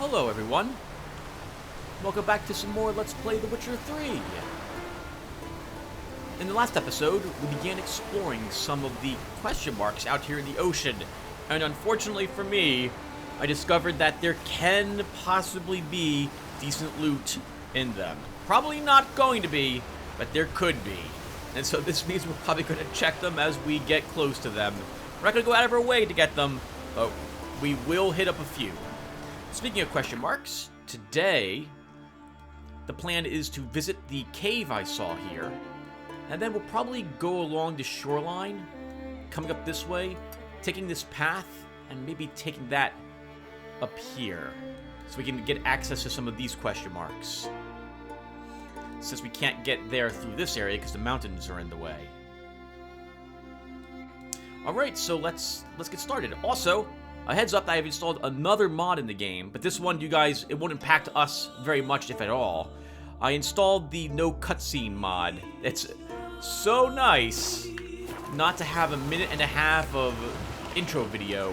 Hello everyone, welcome back to some more Let's Play The Witcher 3. In the last episode, we began exploring some of the question marks out here in the ocean, and unfortunately for me, I discovered that there can possibly be decent loot in them. Probably not going to be, but there could be. And so this means we're probably going to check them as we get close to them. We're not going to go out of our way to get them, but we will hit up a few. Speaking of question marks, today the plan is to visit the cave I saw here, and then we'll probably go along the shoreline, coming up this way, taking this path, and maybe taking that up here, so we can get access to some of these question marks, since we can't get there through this area because the mountains are in the way. Alright, so let's get started. Also, a heads up, I have installed another mod in the game, but this one, you guys, it won't impact us very much, if at all. I installed the no cutscene mod. It's so nice not to have a minute and a half of intro video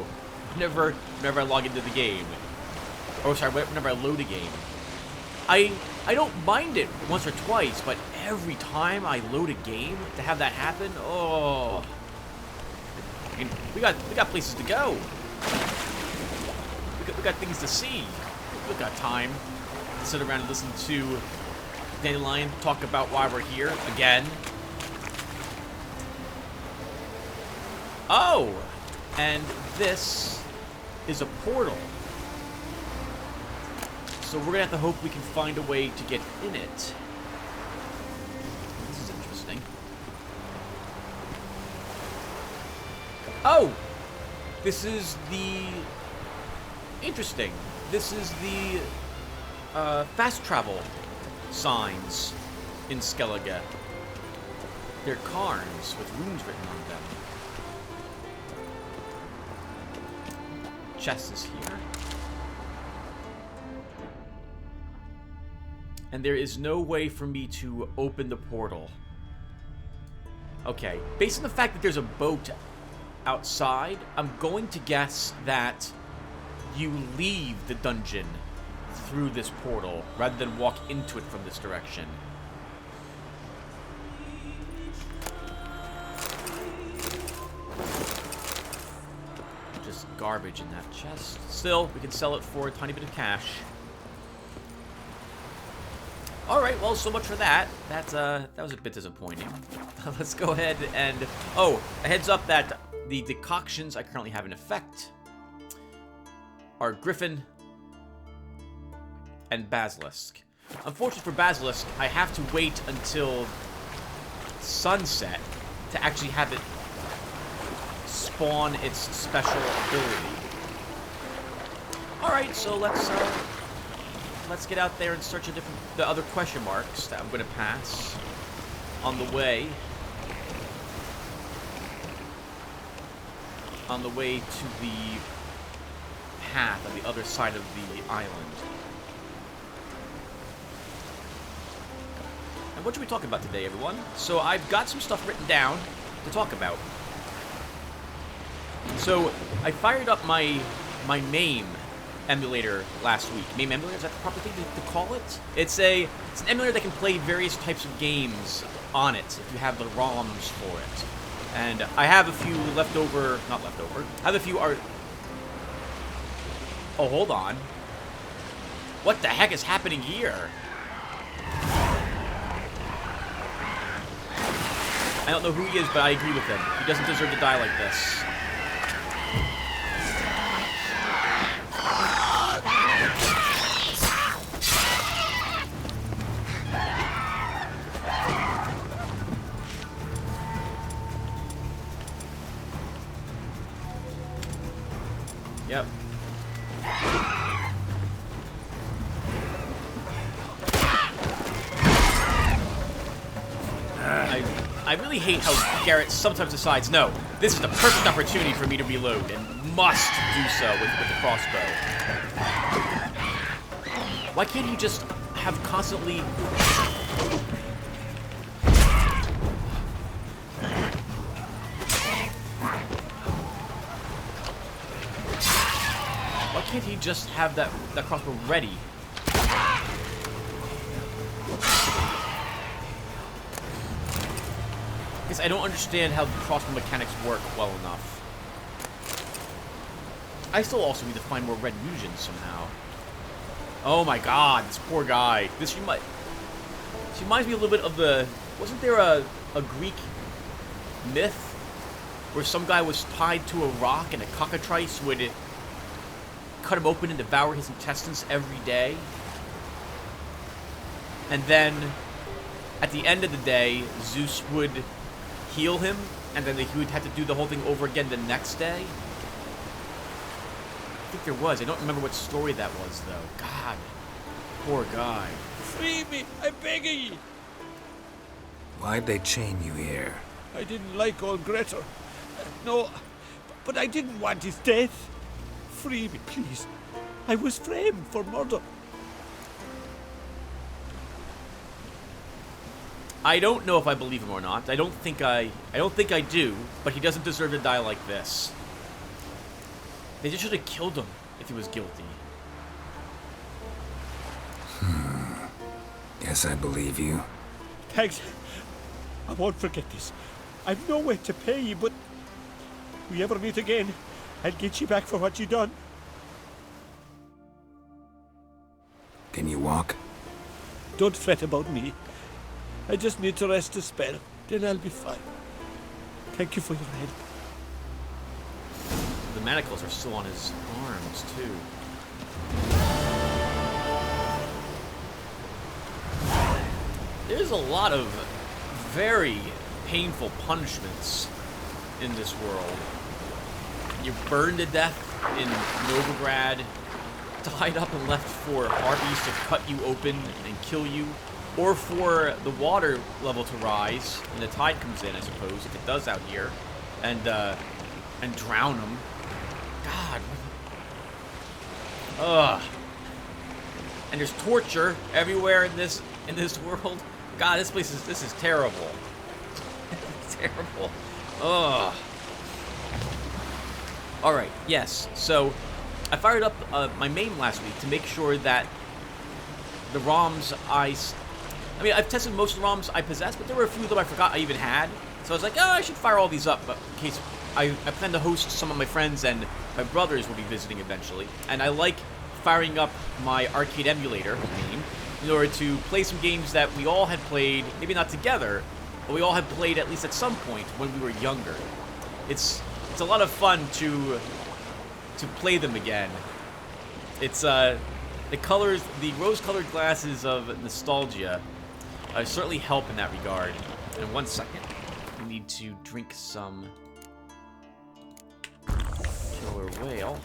whenever I log into the game. Or sorry, whenever I load a game. I don't mind it once or twice, but every time I load a game to have that happen, oh. I mean, we got places to go. We got things to see. We got time to sit around and listen to Dandelion talk about why we're here again. Oh, and this is a portal. So we're gonna have to hope we can find a way to get in it. This is interesting. Oh, this is the... Interesting. This is the fast travel signs in Skellige. They're cairns with runes written on them. Chest is here. And there is no way for me to open the portal. Okay, based on the fact that there's a boat outside, I'm going to guess that you leave the dungeon through this portal rather than walk into it from this direction. Just garbage in that chest. Still, we can sell it for a tiny bit of cash. Alright, well, so much for that. That was a bit disappointing. Let's go ahead and... Oh, a heads up that the decoctions I currently have in effect are Griffin and Basilisk. Unfortunately for Basilisk, I have to wait until sunset to actually have it spawn its special ability. Alright, so let's get out there and search the other question marks that I'm going to pass on the way. On the way to the path on the other side of the island. And what should we talk about today, everyone? So I've got some stuff written down to talk about. So I fired up my MAME emulator last week. MAME emulator, is that the proper thing to call it? It's an emulator that can play various types of games on it if you have the ROMs for it. And I have a few not left over. I have a few Oh, hold on. What the heck is happening here? I don't know who he is, but I agree with him. He doesn't deserve to die like this. Yep. I really hate how Garrett sometimes decides, no, this is the perfect opportunity for me to reload, and must do so with the crossbow. Why can't he just have constantly... can't he just have that crossbow ready? I don't understand how the crossbow mechanics work well enough. I still also need to find more red fusions somehow. Oh my god, this poor guy. This reminds me a little bit of the... Wasn't there a Greek myth where some guy was tied to a rock and a cockatrice would cut him open and devour his intestines every day? And then, at the end of the day, Zeus would heal him, and then he would have to do the whole thing over again the next day? I think there was. I don't remember what story that was, though. God. Poor guy. Free me! I'm begging you! Why'd they chain you here? I didn't like old Grettir. No, but I didn't want his death. Free me, please. I was framed for murder. I don't know if I believe him or not. I don't think I do, but he doesn't deserve to die like this. They just should have killed him if he was guilty. Yes, I believe you. Thanks. I won't forget this. I've no way to pay you, but if we ever meet again, I'll get you back for what you done. Can you walk? Don't fret about me. I just need to rest a spell, then I'll be fine. Thank you for your help. The manacles are still on his arms, too. There's a lot of very painful punishments in this world. You're burned to death in Novigrad, tied up and left for harpies to cut you open and kill you, or for the water level to rise and the tide comes in, I suppose, if it does out here, and drown them. God. Ugh. And there's torture everywhere in this world. God, this is terrible. It's terrible. Ugh. All right. Yes. So I fired up my MAME last week to make sure that the ROMs I mean, I've tested most of the ROMs I possess, but there were a few that I forgot I even had. So I was like, oh, I should fire all these up, but in case I plan to host some of my friends and my brothers will be visiting eventually. And I like firing up my arcade emulator game in order to play some games that we all had played, maybe not together, but we all had played at least at some point when we were younger. It's a lot of fun to play them again. It's the rose-colored glasses of nostalgia certainly help in that regard. And 1 second, we need to drink some killer whale.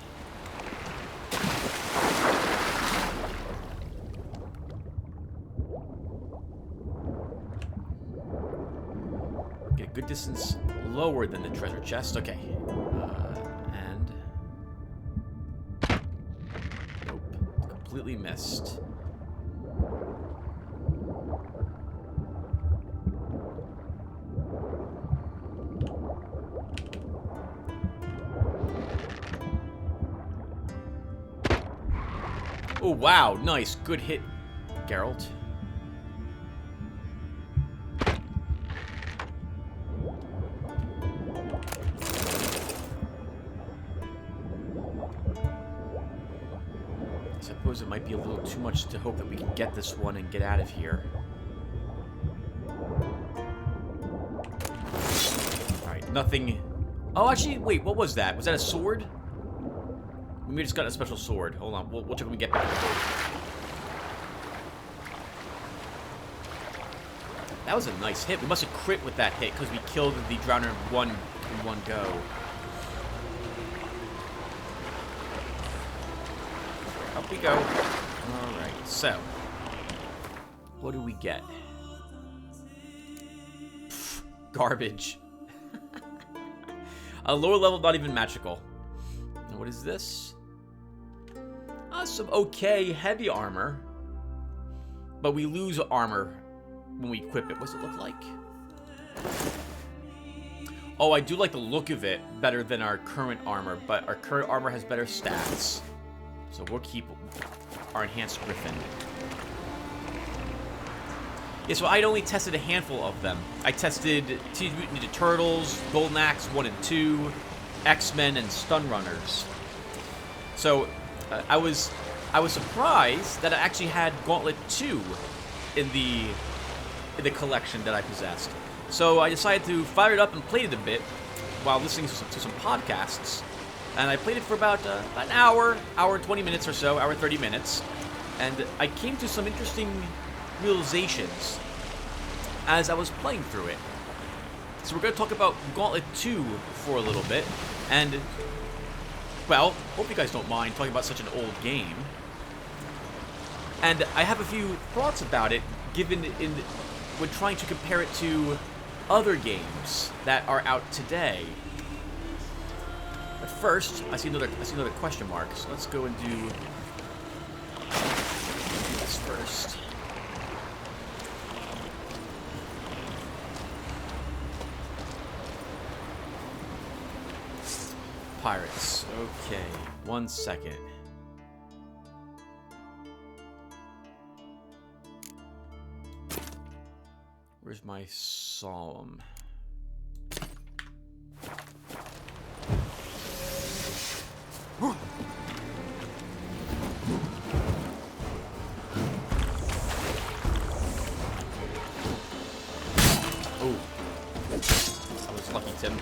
Get a good distance lower than the treasure chest. Okay. And... Nope. Completely missed. Oh, wow. Nice. Good hit, Geralt. I suppose it might be a little too much to hope that we can get this one and get out of here. Alright, nothing... Oh, actually, wait, what was that? Was that a sword? We just got a special sword. Hold on, we'll check when we get back to the boat. That was a nice hit. We must have crit with that hit because we killed the Drowner in one go. Up we go. Alright, so. What do we get? Pfft, garbage. A lower level, not even magical. And what is this? Some okay heavy armor. But we lose armor when we equip it. What does it look like? Oh, I do like the look of it better than our current armor, but our current armor has better stats. So we'll keep our enhanced griffin. Yeah, so I'd only tested a handful of them. I tested Teenage Mutant Ninja Turtles, Golden Axe 1 and 2, X-Men, and Stun Runners. So I was surprised that I actually had Gauntlet 2 in the collection that I possessed. So I decided to fire it up and play it a bit while listening to some podcasts. And I played it for about an hour, 20 minutes or so, hour 30 minutes. And I came to some interesting realizations as I was playing through it. So we're going to talk about Gauntlet 2 for a little bit. And, well, hope you guys don't mind talking about such an old game. And I have a few thoughts about it, given when trying to compare it to other games that are out today. But first, I see another question mark. So let's go and do this first. Pirates. Okay, 1 second. Where's my solemn? Oh, I was lucky, Tim.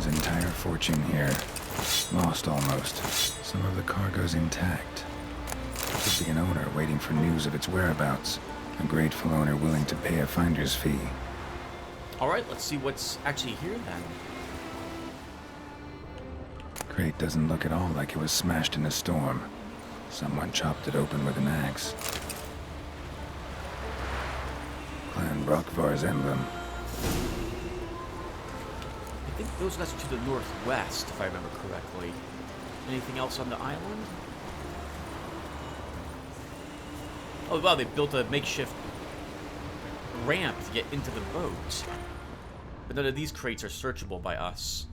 Entire fortune here. Lost almost. Some of the cargo's intact. Could be an owner waiting for news of its whereabouts. A grateful owner willing to pay a finder's fee. Alright, let's see what's actually here then. Crate doesn't look at all like it was smashed in a storm. Someone chopped it open with an axe. Clan Brockvar's emblem. I think those guys are to the northwest, if I remember correctly. Anything else on the island? Oh, wow, they built a makeshift ramp to get into the boat. But none of these crates are searchable by us.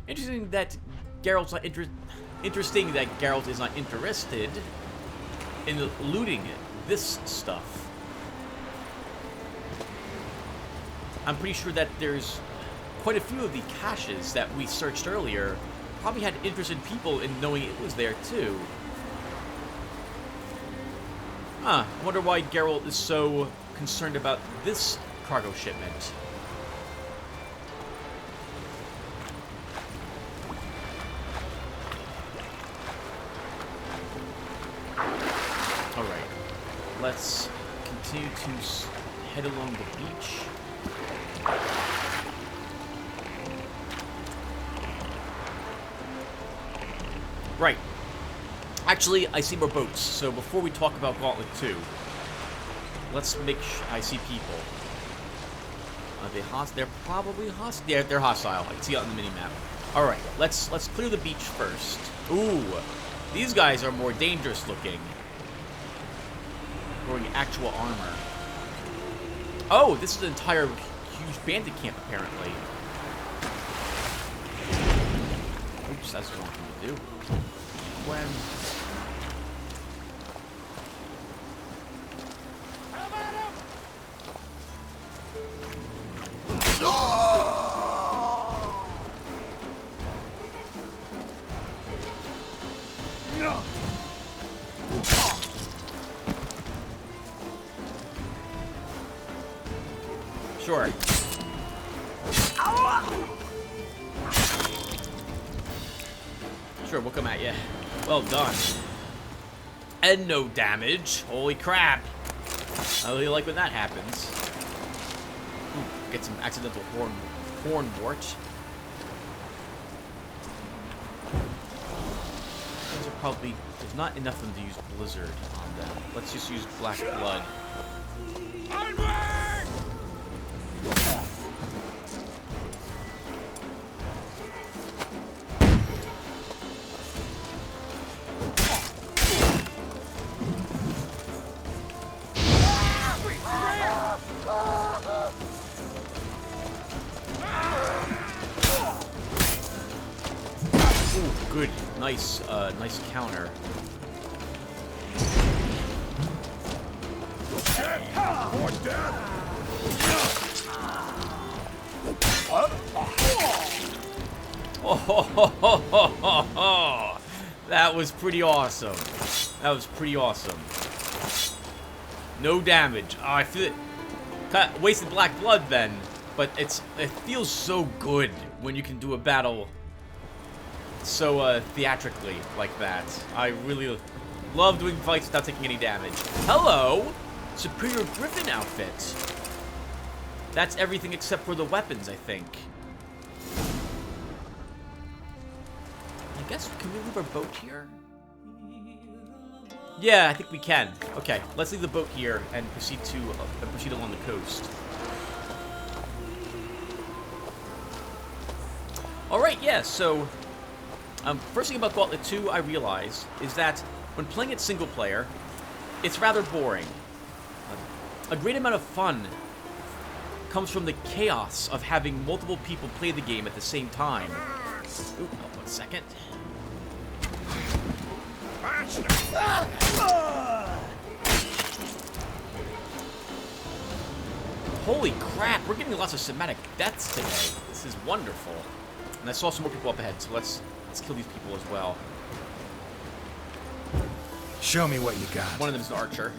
Interesting that Geralt's not interesting that Geralt is not interested in looting this stuff. I'm pretty sure that there's quite a few of the caches that we searched earlier probably had interested people in knowing it was there too. Huh, I wonder why Geralt is so concerned about this cargo shipment. Alright, let's continue to head along the beach. Right. Actually, I see more boats, so before we talk about Gauntlet 2, let's make sure I see people. Are they hostile? They're probably hostile. Yeah, they're hostile. I can see it on the mini-map. Alright, let's clear the beach first. Ooh, these guys are more dangerous looking. Wearing actual armor. Oh, this is an entire huge bandit camp, apparently. Oops, that's the wrong thing to do. When... Sure. Sure, we'll come at you. Well done. And no damage. Holy crap. I really like when that happens. Ooh, get some accidental horn wart. probably... There's not enough of them to use Blizzard on them. Let's just use Black Blood. Ooh, good. Nice counter. Oh, that was pretty awesome. That was pretty awesome. No damage. Oh, I feel it. Wasted Black Blood then, but it feels so good when you can do a battle so theatrically like that. I really love doing fights without taking any damage. Hello, Superior Griffin outfit. That's everything except for the weapons, I think. I guess, can we leave our boat here? Yeah, I think we can. Okay, let's leave the boat here and proceed along the coast. Alright, yeah, so... first thing about Gauntlet 2 I realized is that when playing it single player, it's rather boring. A great amount of fun comes from the chaos of having multiple people play the game at the same time. Ooh, oh, 1 second. Holy crap, we're getting lots of somatic deaths today. This is wonderful. And I saw some more people up ahead, so let's kill these people as well. Show me what you got. One of them is an archer.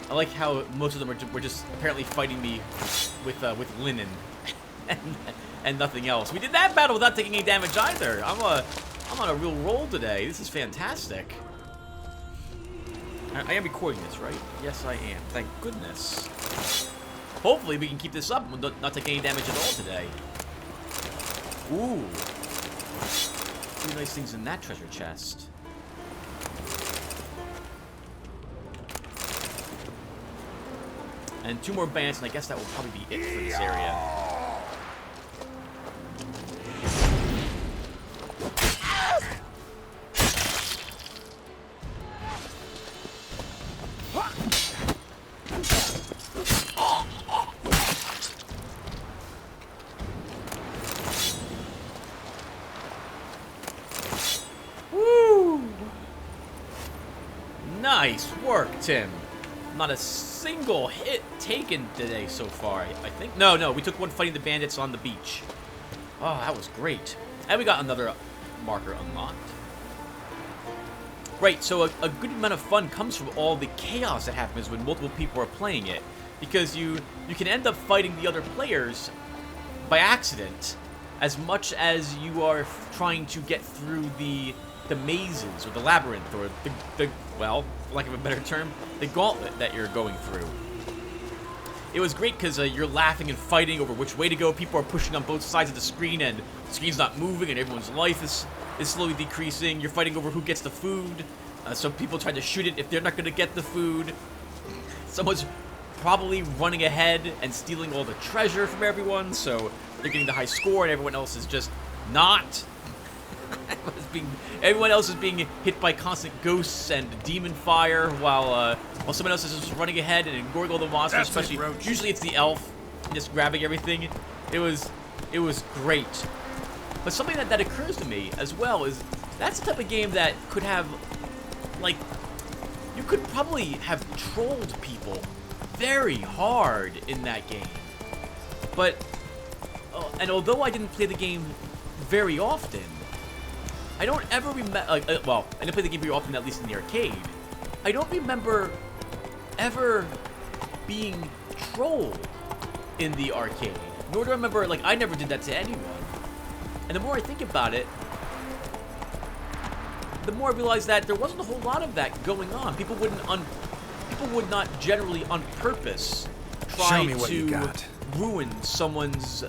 I like how most of them were just apparently fighting me with linen and nothing else. We did that battle without taking any damage either. I'm on a real roll today. This is fantastic. I am recording this, right? Yes, I am. Thank goodness. Hopefully we can keep this up and not take any damage at all today. Ooh. 2 nice things in that treasure chest. And 2 more bands, and I guess that will probably be it for this area. Woo! Nice work, Tim. Not a single hit taken today so far, I think. No, we took one fighting the bandits on the beach. Oh, that was great. And we got another marker unlocked. Right, so a good amount of fun comes from all the chaos that happens when multiple people are playing it. Because you can end up fighting the other players by accident as much as you are trying to get through the mazes or the labyrinth or the well, for lack of a better term, the gauntlet that you're going through. It was great because you're laughing and fighting over which way to go. People are pushing on both sides of the screen and the screen's not moving and everyone's life is slowly decreasing. You're fighting over who gets the food. Some people try to shoot it if they're not going to get the food. Someone's probably running ahead and stealing all the treasure from everyone, so they're getting the high score and everyone else is just not. Everyone else is being hit by constant ghosts and demon fire, while someone else is just running ahead and ignoring all the monsters. That's especially, usually it's the elf just grabbing everything. It was great. But something that occurs to me as well is that's the type of game that could have, like, you could probably have trolled people very hard in that game. But and although I didn't play the game very often, I don't ever remember, well, I didn't play the game very often, at least in the arcade. I don't remember ever being trolled in the arcade. Nor do I remember, like, I never did that to anyone. And the more I think about it, the more I realize that there wasn't a whole lot of that going on. People would not generally on purpose try to ruin someone's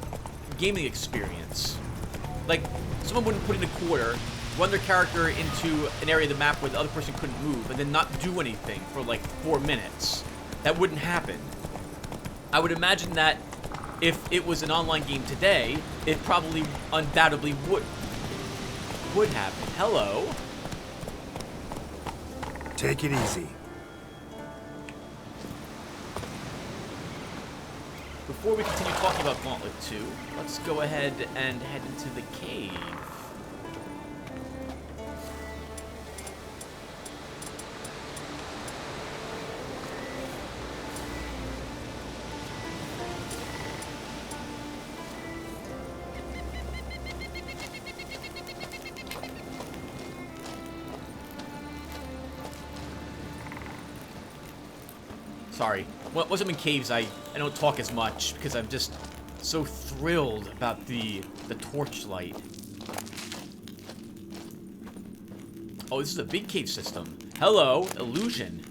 gaming experience. Like, someone wouldn't put in a quarter, run their character into an area of the map where the other person couldn't move, and then not do anything for like 4 minutes. That wouldn't happen. I would imagine that if it was an online game today, it probably undoubtedly would happen. Hello? Take it easy. Before we continue talking about Gauntlet 2, let's go ahead and head into the cave. Sorry. Once I'm in caves, I don't talk as much because I'm just so thrilled about the torchlight. Oh, this is a big cave system. Hello, illusion.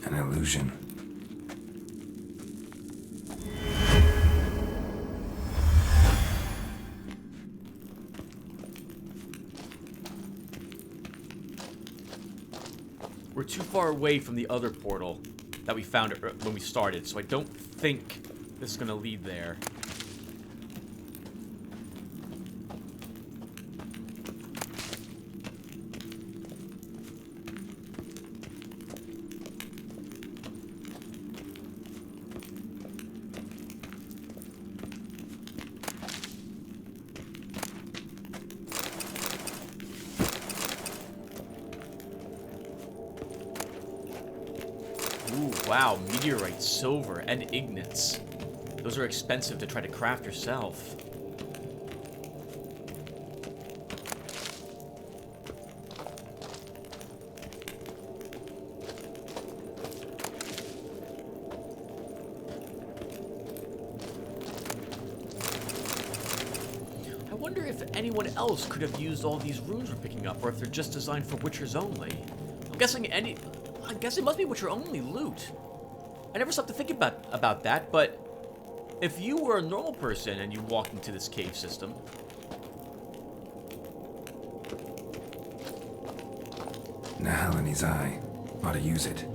An illusion. We're too far away from the other portal that we found when we started, so I don't think this is going to lead there. Ooh, wow, meteorite, silver, and ignits. Those are expensive to try to craft yourself. I wonder if anyone else could have used all these runes we're picking up, or if they're just designed for Witchers only. I'm guessing I guess it must be Witcher only loot. I never stopped to think about that, but if you were a normal person and you walked into this cave system, Nahalani's eye. Ought to use it.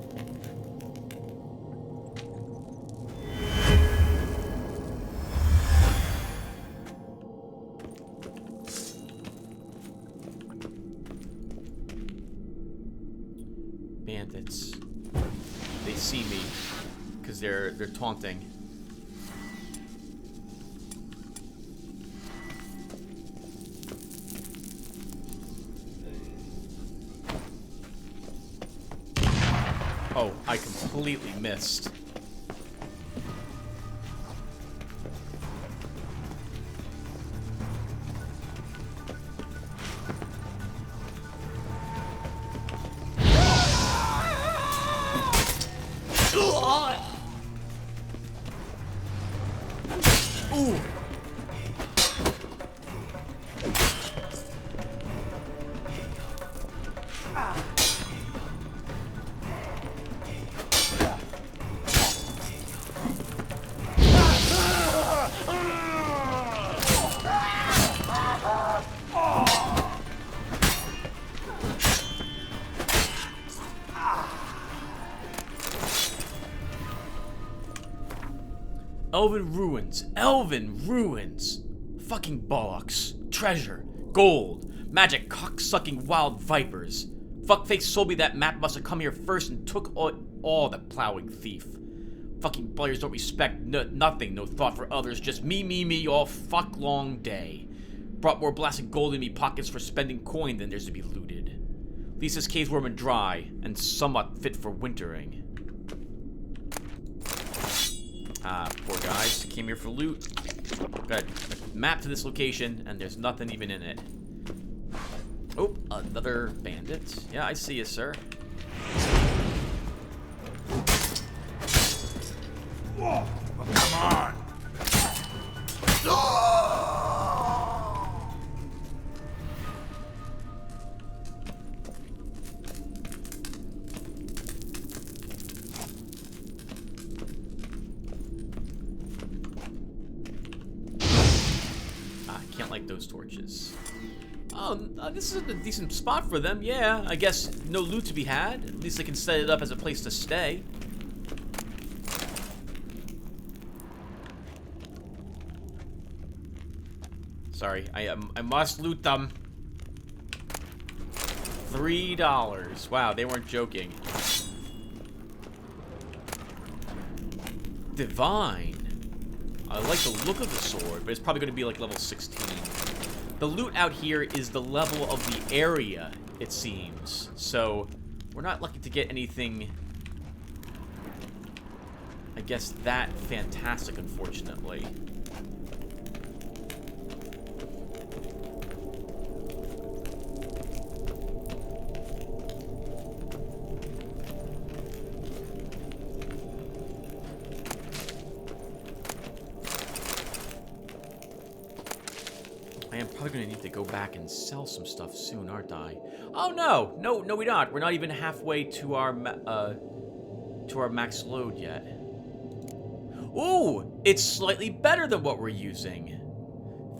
bandits, they see me because they're taunting. Oh, I completely missed. Ooh. Elven ruins. Elven ruins. Fucking bollocks. Treasure. Gold. Magic cock-sucking wild vipers. Fuckface sold me that map, must have come here first and took all the plowing thief. Fucking players don't respect nothing, no thought for others, just me, all fuck long day. Brought more blasted gold in me pockets for spending coin than there's to be looted. At least this cave's warm and dry, and somewhat fit for wintering. Ah, poor guys. Came here for loot. Got a map to this location, and there's nothing even in it. Oh, another bandit. Yeah, I see you, sir. Whoa, well, come on. Can't light those torches. Oh, this is a decent spot for them. Yeah, I guess no loot to be had. At least they can set it up as a place to stay. Sorry, I must loot them. $3. Wow, they weren't joking. Divine. I like the look of the sword, but it's probably going to be like level 16. The loot out here is the level of the area, it seems. So, we're not lucky to get anything, I guess, that fantastic, unfortunately. I am probably going to need to go back and sell some stuff soon, aren't I? Oh, no! No, we're not. We're not even halfway to our max load yet. Ooh! It's slightly better than what we're using.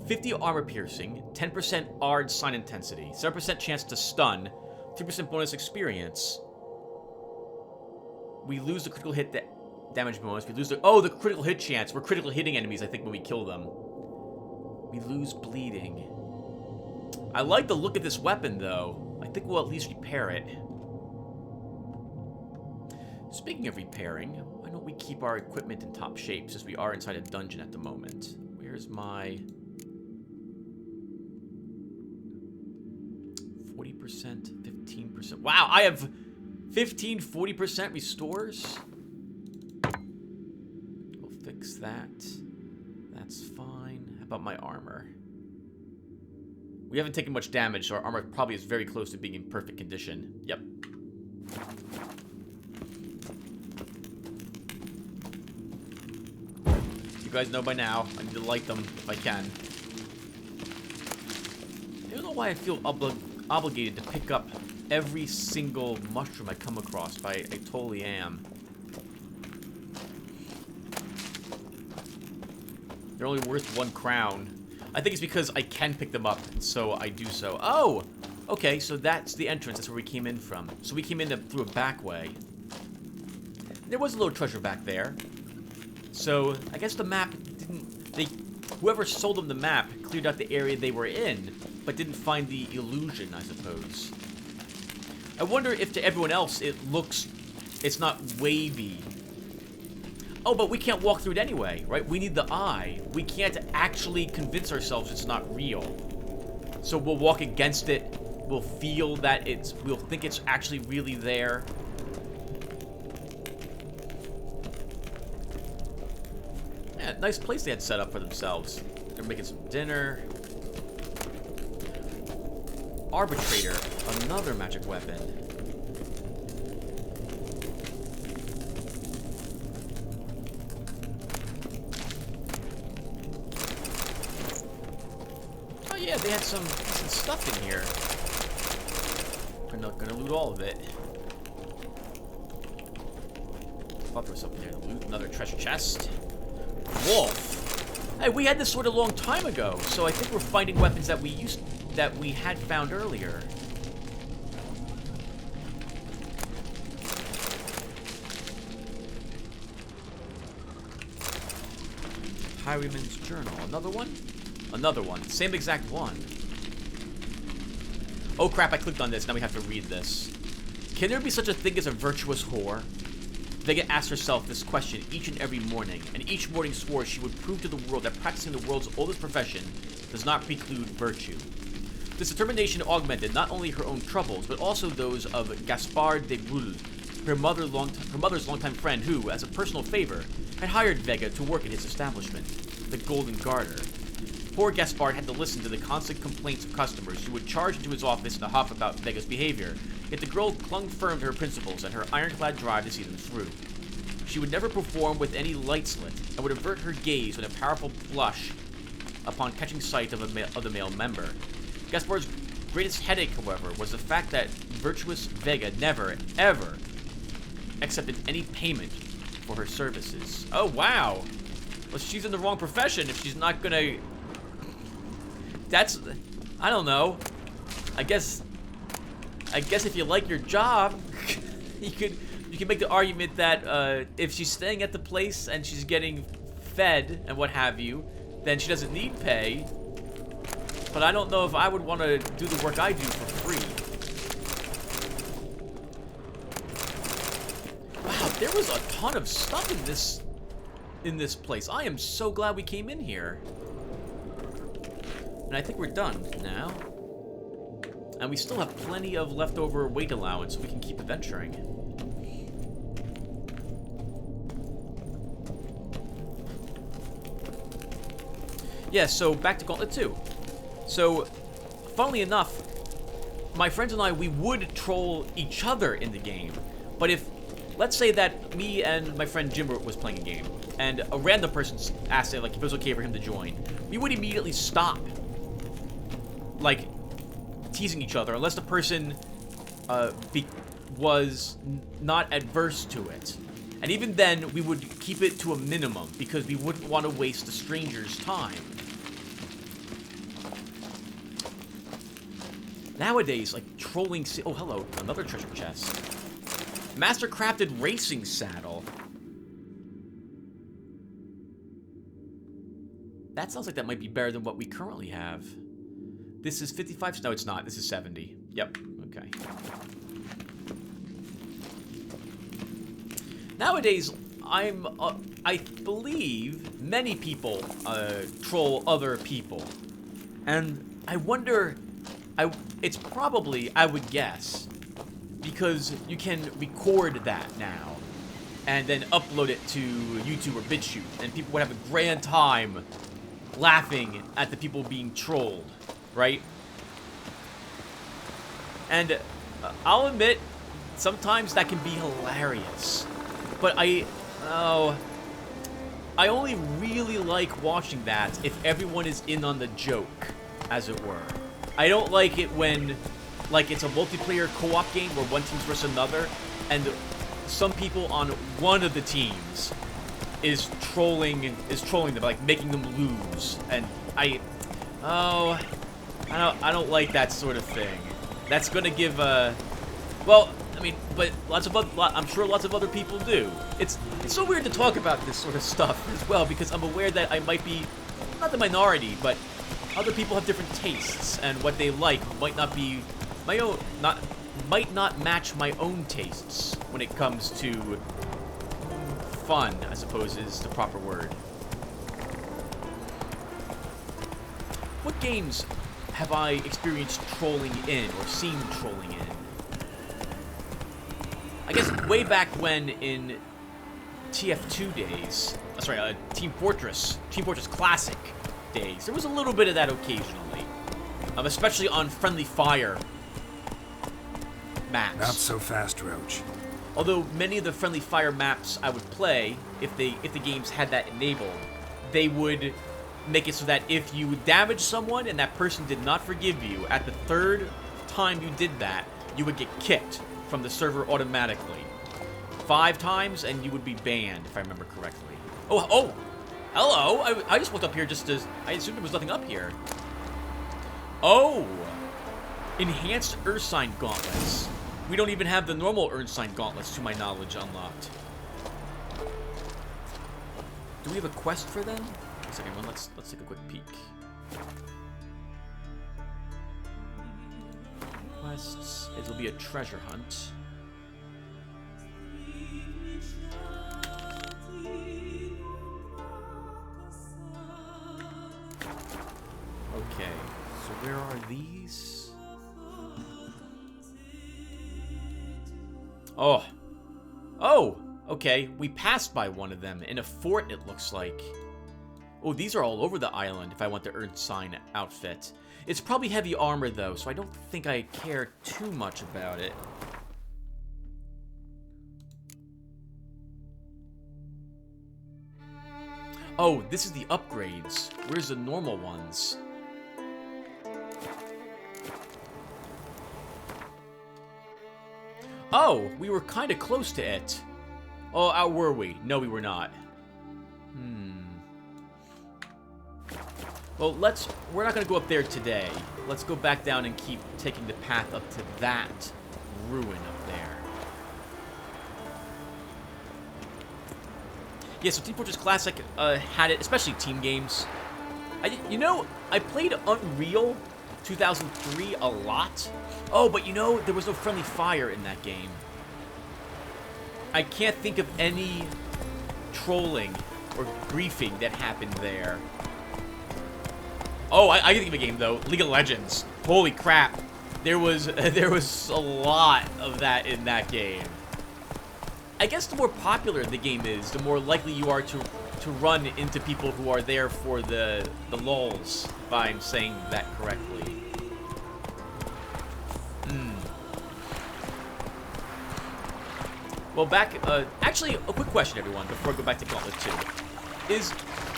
50 armor piercing, 10% ARD sign intensity, 7% chance to stun, 3% bonus experience. We lose the critical hit damage bonus. We lose the... Oh, the critical hit chance. We're critical hitting enemies, I think, when we kill them. We lose bleeding. I like the look of this weapon, though. I think we'll at least repair it. Speaking of repairing, why don't we keep our equipment in top shape, since we are inside a dungeon at the moment? Where's my... 40%, 15%. Wow, I have 15, 40% restores? We'll fix that. That's fine. How about my armor? We haven't taken much damage, so our armor probably is very close to being in perfect condition. Yep. You guys know by now, I need to light them if I can. I don't know why I feel obligated to pick up every single mushroom I come across, but I totally am. They're only worth 1 crown. I think it's because I can pick them up, so I do so. Oh! Okay, so that's the entrance. That's where we came in from. So we came in through a back way. There was a little treasure back there. So, I guess the map didn't... Whoever sold them the map cleared out the area they were in, but didn't find the illusion, I suppose. I wonder if to everyone else it looks... It's not wavy. Oh, but we can't walk through it anyway, right? We need the eye. We can't actually convince ourselves it's not real. So we'll walk against it. We'll feel that we'll think it's actually really there. Yeah, nice place they had set up for themselves. They're making some dinner. Arbitrator, another magic weapon. Oh yeah, they had some decent stuff in here. We're not gonna loot all of it. Thought there was something there to loot. Another treasure chest. Wolf. Hey, we had this sword a long time ago, so I think we're finding weapons that we had found earlier. Highwayman's Journal. Another one? Another one. Same exact one. Oh crap, I clicked on this. Now we have to read this. Can there be such a thing as a virtuous whore? Vega asked herself this question each and every morning, and each morning swore she would prove to the world that practicing the world's oldest profession does not preclude virtue. This determination augmented not only her own troubles, but also those of Gaspard de Brul, her mother's longtime friend who, as a personal favor, had hired Vega to work at his establishment, the Golden Garter. Poor Gaspard had to listen to the constant complaints of customers who would charge into his office in a huff about Vega's behavior, yet the girl clung firm to her principles and her ironclad drive to see them through. She would never perform with any light slit, and would avert her gaze with a powerful blush upon catching sight of the male member. Gaspard's greatest headache, however, was the fact that virtuous Vega never, ever accepted any payment for her services. Oh, wow. Well, she's in the wrong profession if she's not gonna... That's... I don't know. I guess if you like your job, you can make the argument that if she's staying at the place and she's getting fed and what have you, then she doesn't need pay. But I don't know if I would want to do the work I do for free. Wow, there was a ton of stuff in this place. I am so glad we came in here. And I think we're done now. And we still have plenty of leftover weight allowance so we can keep adventuring. Yeah, so back to Gauntlet 2. So, funnily enough, my friends and I, we would troll each other in the game. But if, let's say that me and my friend Jim was playing a game, and a random person asked like, if it was okay for him to join, we would immediately stop, like, teasing each other, unless the person was not adverse to it. And even then, we would keep it to a minimum, because we wouldn't want to waste a stranger's time. Nowadays, like, trolling... Oh, hello. Another treasure chest. Master-crafted racing saddle. That sounds like that might be better than what we currently have. This is 55... No, it's not. This is 70. Yep. Okay. Nowadays, I believe many people troll other people. And I wonder... It's probably, I would guess, because you can record that now and then upload it to YouTube or BitChute, and people would have a grand time laughing at the people being trolled, right? And I'll admit, sometimes that can be hilarious, but I only really like watching that if everyone is in on the joke, as it were. I don't like it when, like, it's a multiplayer co-op game where one team's versus another, and some people on one of the teams is trolling them, like making them lose, and I don't like that sort of thing. That's gonna give well, I mean, but I'm sure lots of other people do. It's so weird to talk about this sort of stuff as well, because I'm aware that I might be not the minority, but other people have different tastes, and what they like might not be my own, might not match my own tastes when it comes to fun, I suppose is the proper word. What games have I experienced trolling in, or seen trolling in? I guess way back when in TF2 days, sorry, Team Fortress Classic days, there was a little bit of that occasionally, especially on friendly fire maps. Not so fast, Roach. Although many of the friendly fire maps I would play, if the games had that enabled, they would make it so that if you damage someone and that person did not forgive you, at the third time you did that, you would get kicked from the server automatically. 5 times and you would be banned, if I remember correctly. Oh! Hello! I just looked up here just as... I assumed there was nothing up here. Oh! Enhanced Ursine Gauntlets. We don't even have the normal Ursine Gauntlets, to my knowledge, unlocked. Do we have a quest for them? Second one, let's take a quick peek. Quests. It'll be a treasure hunt. Okay, so where are these? Oh, Oh, okay. We passed by one of them. In a fort, it looks like. Oh, these are all over the island if I want the Earth Sign outfit. It's probably heavy armor, though, so I don't think I care too much about it. Oh, this is the upgrades. Where's the normal ones? Oh, we were kind of close to it. Oh, were we? No, we were not. Well, we're not going to go up there today. Let's go back down and keep taking the path up to that ruin up there. Yeah, so Team Fortress Classic had it, especially team games. I played Unreal 2003 a lot. Oh, but there was no friendly fire in that game. I can't think of any trolling or griefing that happened there. Oh, I can think of a game, though. League of Legends. Holy crap. There was a lot of that in that game. I guess the more popular the game is, the more likely you are to run into people who are there for the lulz, if I'm saying that correctly. Well, actually, a quick question, everyone, before I go back to Gauntlet 2.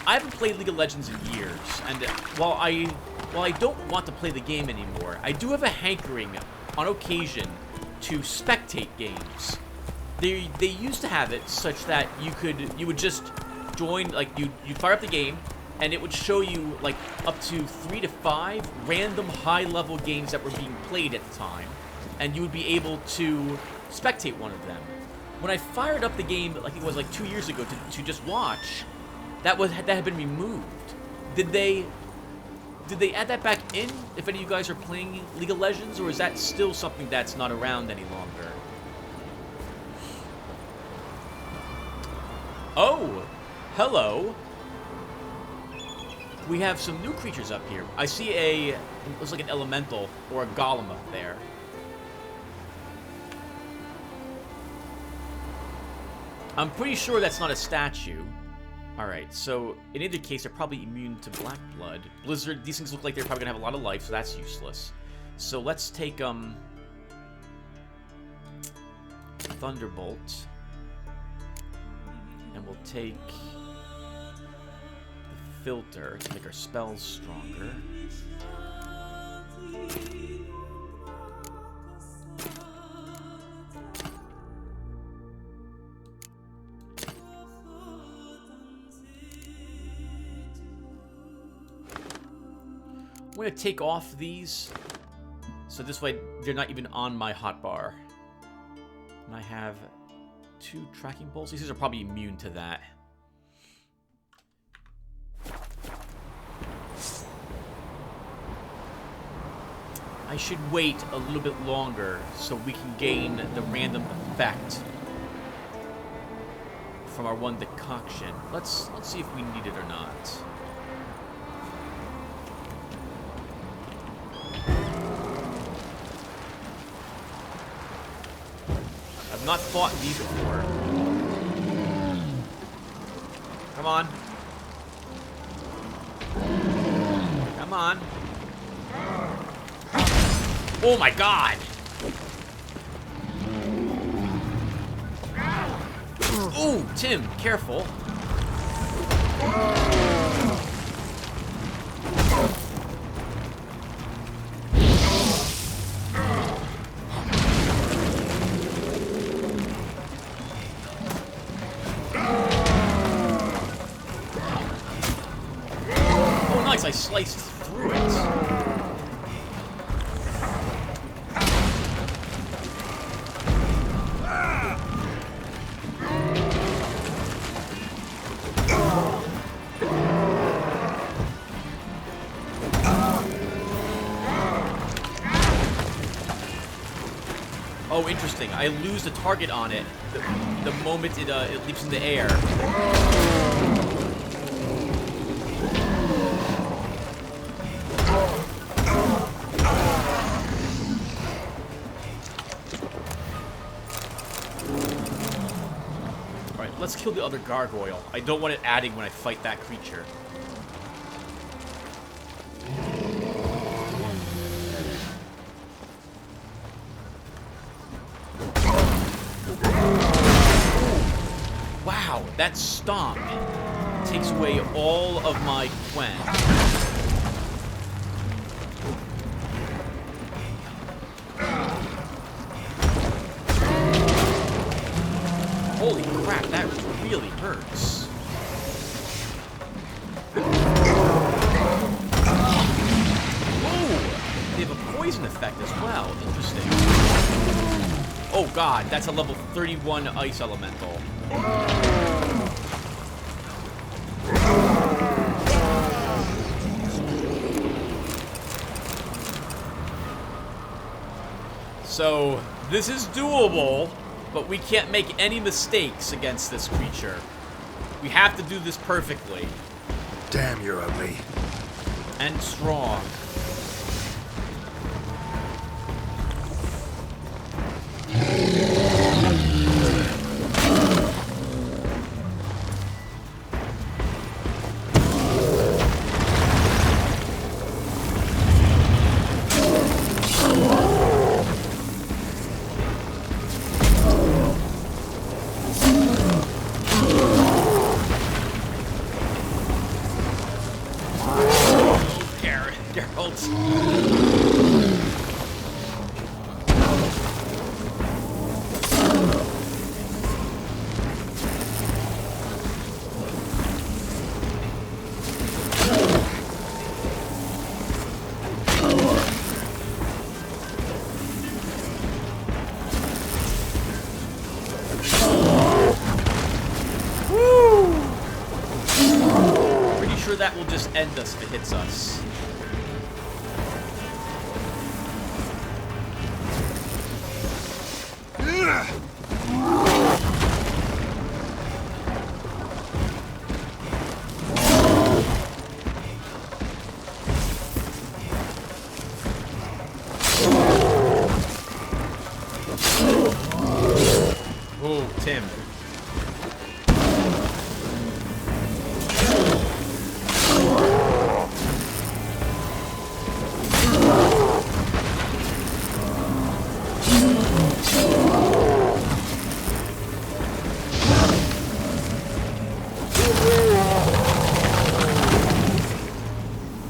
I haven't played League of Legends in years, and while I don't want to play the game anymore, I do have a hankering, on occasion, to spectate games. They used to have it such that you would just join, like, you'd fire up the game, and it would show you, like, up to 3 to 5 random high-level games that were being played at the time, and you would be able to spectate one of them. When I fired up the game, like it was like 2 years ago, to just watch, that had been removed. Did they add that back in if any of you guys are playing League of Legends, or is that still something that's not around any longer? Oh, hello. We have some new creatures up here. I see it looks like an elemental or a golem up there. I'm pretty sure that's not a statue. Alright, so in either case, they're probably immune to black blood. Blizzard, these things look like they're probably gonna have a lot of life, so that's useless. So let's take, Thunderbolt. And we'll take the filter to make our spells stronger. I'm going to take off these, so this way they're not even on my hotbar. And I have 2 tracking bolts. These are probably immune to that. I should wait a little bit longer so we can gain the random effect from our one decoction. Let's see if we need it or not. I've not fought these before. Come on. Come on. Oh my god! Ooh, Tim, careful. I sliced through it. Oh, interesting. I lose the target on it the moment it leaps in the air. let's kill the other gargoyle. I don't want it adding when I fight that creature. Wow, that stomp takes away all of my Quen. Holy crap, that really hurts. Whoa! They have a poison effect as well. Interesting. Oh god, that's a level 31 ice elemental. So, this is doable, but we can't make any mistakes against this creature. We have to do this perfectly. Damn, you're ugly. And strong. Geralt. Pretty sure that will just end us if it hits us. Oh, Tim.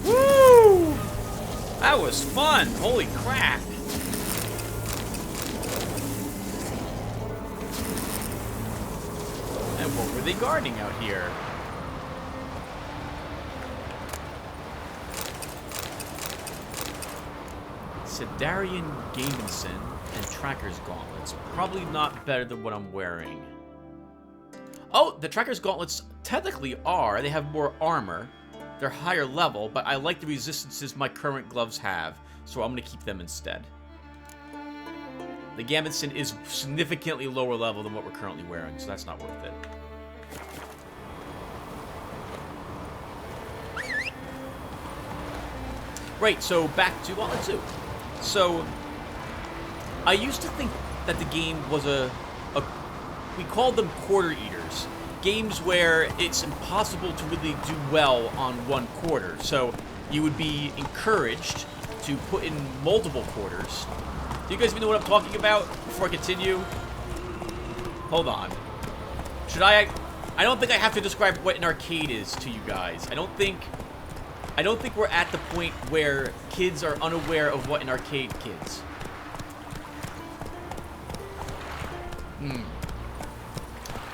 Woo! That was fun. Holy crap. And what were they guarding out here? Sedarian Gamenson and Tracker's Gauntlets. Probably not better than what I'm wearing. Oh, the Tracker's Gauntlets technically are. They have more armor. They're higher level, but I like the resistances my current gloves have, so I'm going to keep them instead. The Gamenson is significantly lower level than what we're currently wearing, so that's not worth it. Right, so back to Gauntlet 2. So, I used to think that the game was we called them quarter eaters. Games where it's impossible to really do well on one quarter. So, you would be encouraged to put in multiple quarters. Do you guys even know what I'm talking about before I continue? Hold on. Should I don't think I have to describe what an arcade is to you guys. I don't think we're at the point where kids are unaware of what an arcade is.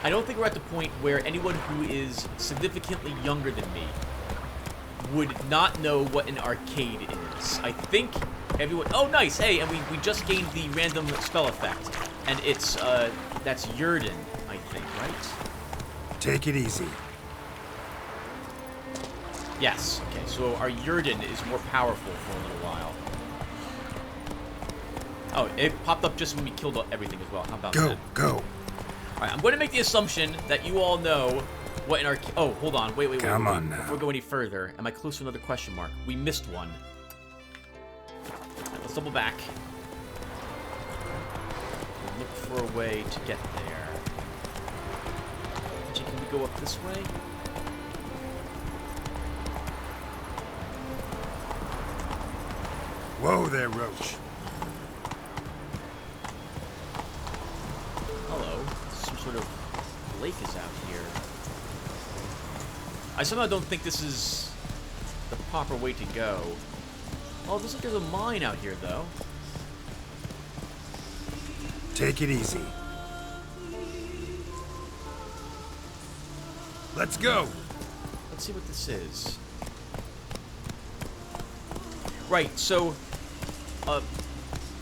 I don't think we're at the point where anyone who is significantly younger than me would not know what an arcade is. I think everyone... Oh, nice! Hey, and we just gained the random spell effect. And it's, that's Yrden, I think, right? Take it easy. Yes. Okay, so our Yrden is more powerful for a little while. Oh, it popped up just when we killed everything as well. How about that? Go. Alright, I'm going to make the assumption that you all know what an arcade... Oh, hold on. Wait. Come on now. Before we go any further, am I close to another question mark? We missed one. Alright, let's double back. Look for a way to get there. go up this way? Whoa there, Roach. Hello. Some sort of lake is out here. I somehow don't think this is the proper way to go. Oh, looks like there's a mine out here, though. Take it easy. Let's go. Let's see what this is. Right, so,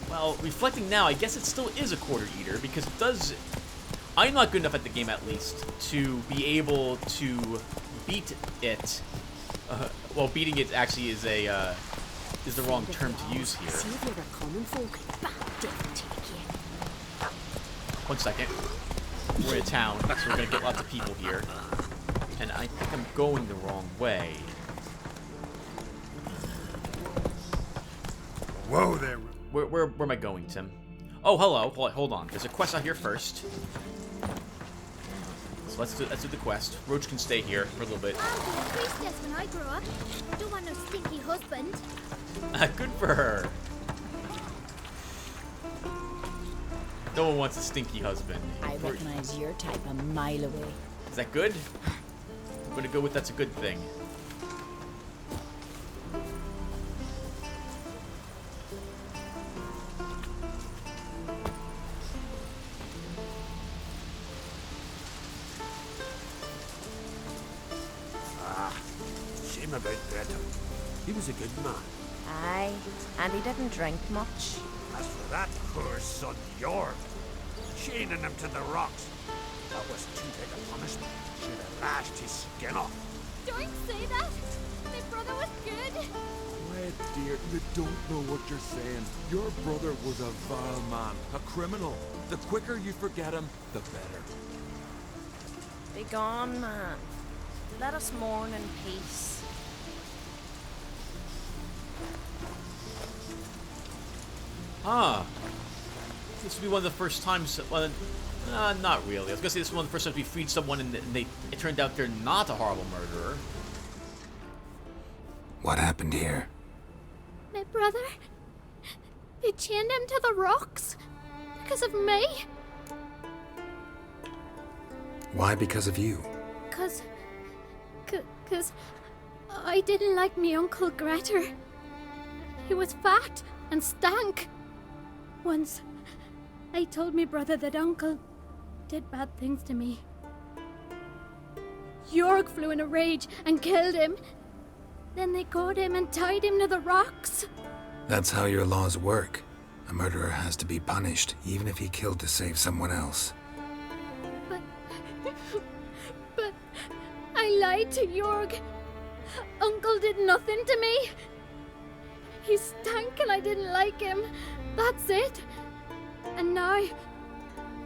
well, reflecting now, I guess it still is a quarter eater, because it does... I'm not good enough at the game, at least, to be able to beat it. Well, beating it actually is a, is the wrong term to use here. See if you're a common folk. That devil take you. 1 second. We're in a town, so we're gonna get lots of people here. And I think I'm going the wrong way. Whoa there. Where am I going, Tim? Oh, hello. Hold on. There's a quest out here first. So let's do the quest. Roach can stay here for a little bit. I'll be a priestess when I grow up. Don't want no stinky husband. Good for her. No one wants a stinky husband. I recognize your type a mile away. Is that good? I'm gonna go with that's a good thing. Shame about that. He was a good man. Aye, and he didn't drink much. As for that poor son Jorg, chaining him to the rocks, that was too big a punishment. Should have lashed his skin off. Don't say that. My brother was good. Red dear, you don't know what you're saying. Your brother was a vile man, a criminal. The quicker you forget him, the better. Be gone, man. Let us mourn in peace. Ah. This will be one of the first times... Well, not really. I was gonna say this is one of the first times we freed someone and it turned out they're not a horrible murderer. What happened here? My brother? They chained him to the rocks? Because of me? Why because of you? Cause I didn't like me Uncle Gregor. He was fat and stank. Once, I told me brother that Uncle did bad things to me. Jorg flew in a rage and killed him. Then they caught him and tied him to the rocks. That's how your laws work. A murderer has to be punished, even if he killed to save someone else. But I lied to Jorg. Uncle did nothing to me. He stank and I didn't like him. That's it. And now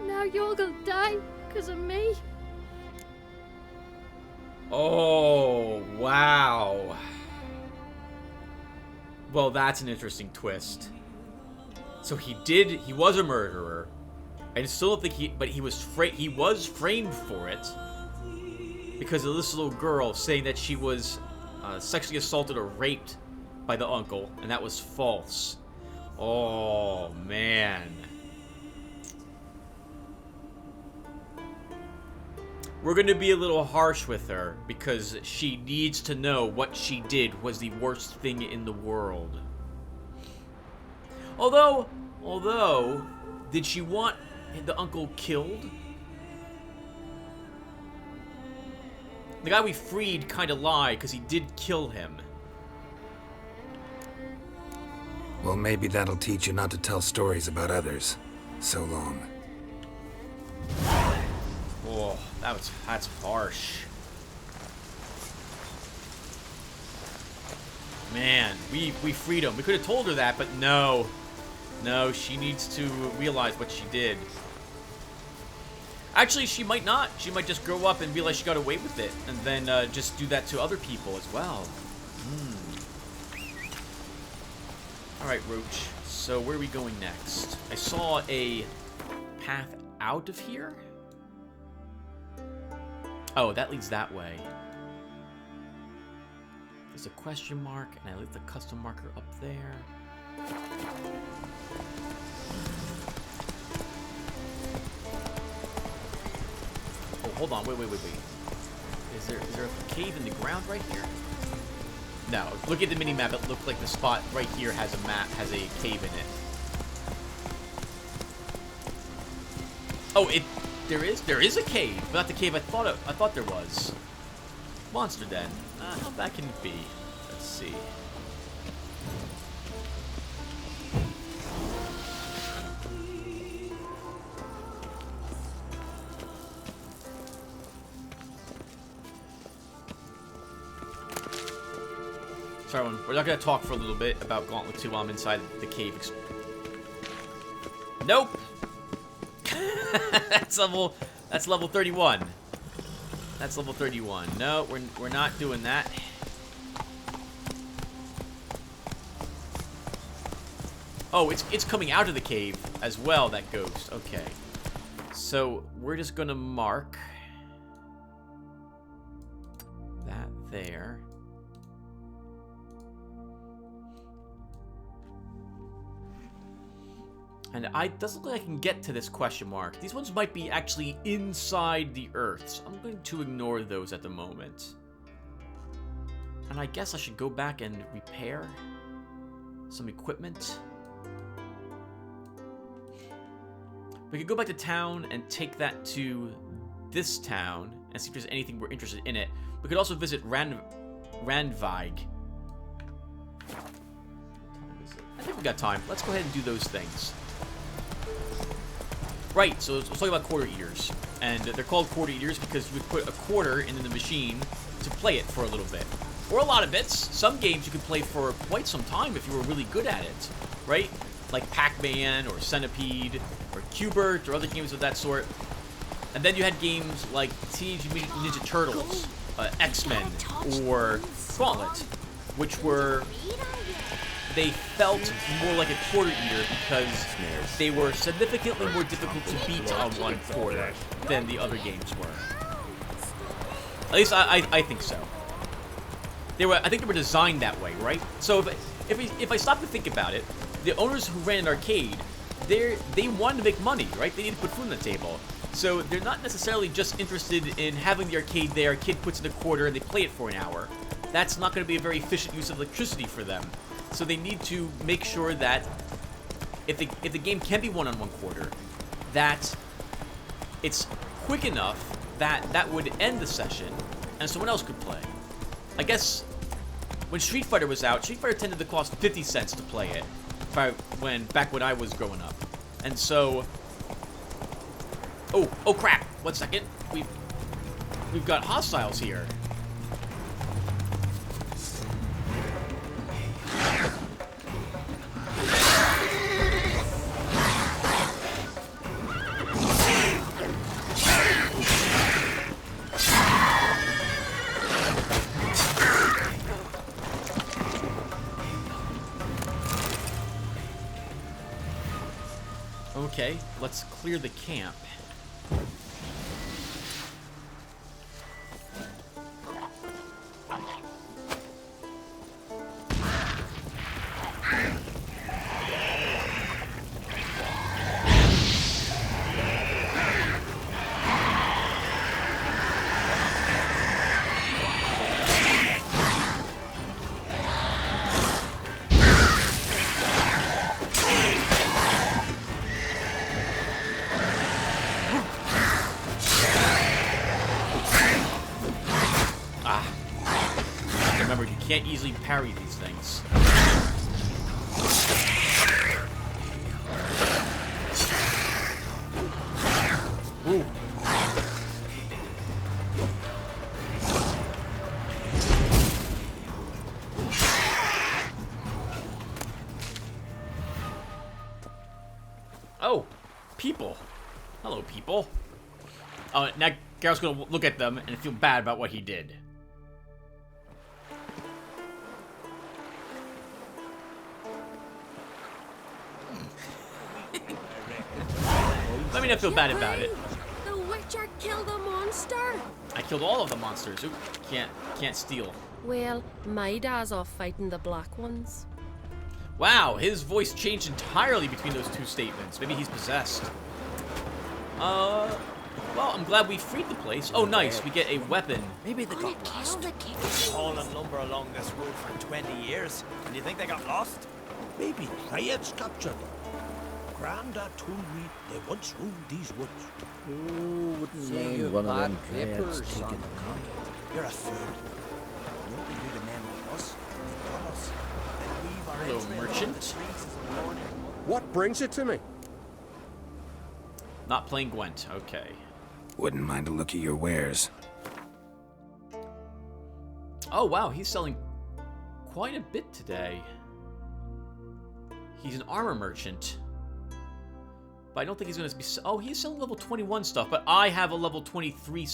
Jorg will die because of me. Oh, wow. Well, that's an interesting twist. So he was a murderer. I still don't think but he was framed for it because of this little girl saying that she was sexually assaulted or raped by the uncle, and that was false. Oh, man. We're going to be a little harsh with her because she needs to know what she did was the worst thing in the world. Although, did she want the uncle killed? The guy we freed kind of lied because he did kill him. Well, maybe that'll teach you not to tell stories about others. So long. Oh, that's harsh. Man, we freed him. We could have told her that, but no. No, she needs to realize what she did. Actually, she might not. She might just grow up and realize she got away with it, and then just do that to other people as well. Alright, Roach. So where are we going next? I saw a path out of here. Oh, that leads that way. There's a question mark, and I leave the custom marker up there. Oh, hold on. Wait. Is there a cave in the ground right here? No. Look at the mini map. It looked like the spot right here has a cave in it. Oh, there is a cave, but not the cave I thought there was. Monster den. How that can be? Let's see. Sorry, we're not gonna talk for a little bit about Gauntlet 2 while I'm inside the cave. Nope. That's level 31. That's level 31. No, we're not doing that. Oh, it's coming out of the cave as well, that ghost. Okay. So, we're just gonna mark that there. And it doesn't look like I can get to this question mark. These ones might be actually inside the earth, so I'm going to ignore those at the moment. And I guess I should go back and repair some equipment. We could go back to town and take that to this town and see if there's anything we're interested in it. We could also visit Randvig. I think we got time. Let's go ahead and do those things. Right, so let's talk about quarter eaters. And they're called quarter eaters because you would put a quarter into the machine to play it for a little bit. Or a lot of bits. Some games you could play for quite some time if you were really good at it, right? Like Pac-Man or Centipede or Q*bert or other games of that sort. And then you had games like Teenage Mutant Ninja Turtles, X-Men, or Gauntlet, which were... They felt more like a quarter eater because they were significantly more difficult to beat on one quarter than the other games were. At least I think so. I think they were designed that way, right? So if I stop to think about it, the owners who ran an arcade, they wanted to make money, right? They needed to put food on the table. So they're not necessarily just interested in having the arcade there, kid puts in a quarter and they play it for an hour. That's not going to be a very efficient use of electricity for them. So they need to make sure that if the game can be won on one quarter, that it's quick enough that that would end the session and someone else could play. I guess when Street Fighter was out, Street Fighter tended to cost 50 cents to play it back when I was growing up. And so oh crap, 1 second. We've got hostiles here. Okay, let's clear the camp. Can't easily parry these things. Ooh. Oh, people. Hello, people. Now Geralt's gonna look at them and feel bad about what he did. Let me not feel bad about it. The Witcher killed a monster. monster? I killed all of the monsters. Oop, can't steal. Well, my dad's off fighting the black ones. Wow, his voice changed entirely between those two statements. Maybe he's possessed. Well, I'm glad we freed the place. Oh, nice. We get a weapon. Maybe they got Kill lost. the kids. Hauling lumber along this road for 20 years. And you think they got lost? Maybe Triads captured them. Grandad told me they once roamed these woods. Oh, wouldn't mind one of them dryads taking them. You're a fool. Nobody knew the men like us. They got us. They leave our Hello, entry merchant. along the trees as a warning. What brings it to me? Not playing Gwent. Okay. Wouldn't mind a look at your wares. Oh, wow. He's selling quite a bit today. He's an armor merchant. But I don't think he's going to be... Oh, he's selling level 21 stuff, but I have a level 23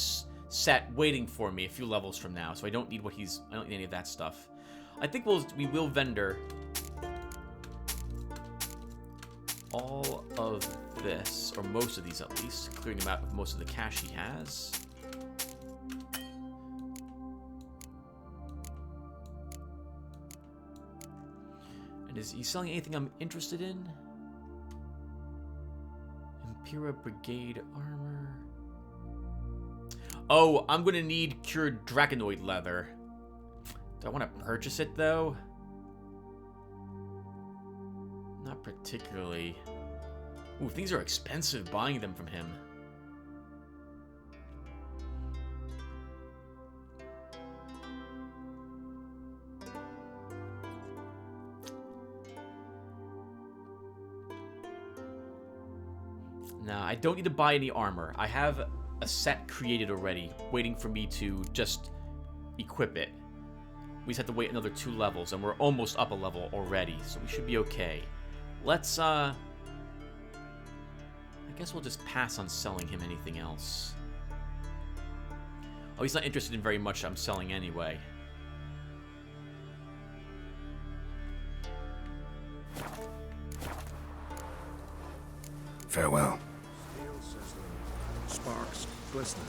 set waiting for me a few levels from now, so I don't need what he's... I don't need any of that stuff. I think we will vendor all of this, or most of these at least, clearing him out with most of the cash he has. And is he selling anything I'm interested in? Impera Brigade armor. Oh, I'm gonna need cured draconoid leather. Do I want to purchase it though? Not particularly. Ooh, things are expensive buying them from him. Nah, I don't need to buy any armor. I have a set created already, waiting for me to just equip it. We just have to wait another 2 levels, and we're almost up a level already, so we should be okay. Let's, I guess we'll just pass on selling him anything else. Oh, he's not interested in very much I'm selling anyway. Farewell. Sparks, glistening.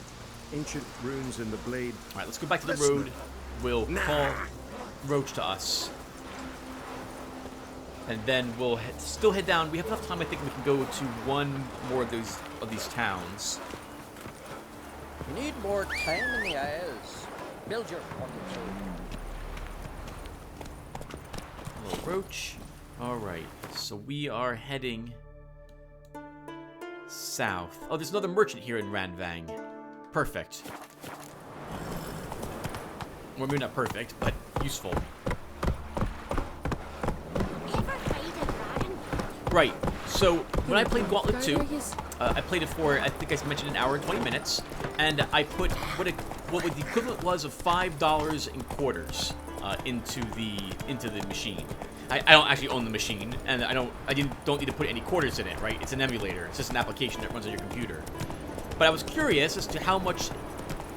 Ancient runes in the blade. Alright, let's go back to the road. We'll call Roach to us. And then we'll still head down. We have enough time, I think we can go to one more of these towns. You need more time in the Isles. Build your pockets. Hello, Roach. Alright, so we are heading south. Oh, there's another merchant here in Randvang. Perfect. Well, maybe not perfect, but useful. Right, so when I played Gauntlet 2, I played it for, I think I mentioned, an hour and 20 minutes, and I put what the equivalent was of $5 in quarters into the machine. I don't actually own the machine, and I don't need to put any quarters in it, right? It's an emulator. It's just an application that runs on your computer. But I was curious as to how much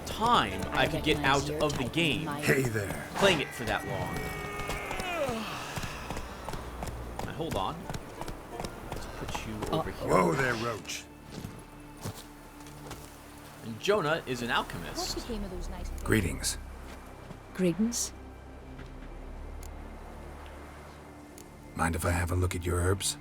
time I could get out of the game. Hey there. Playing it for that long. Now, hold on. Let's put you over here. Whoa there, Roach. And Jonah is an alchemist. What became of those nice Greetings. Greetings. Mind if I have a look at your herbs?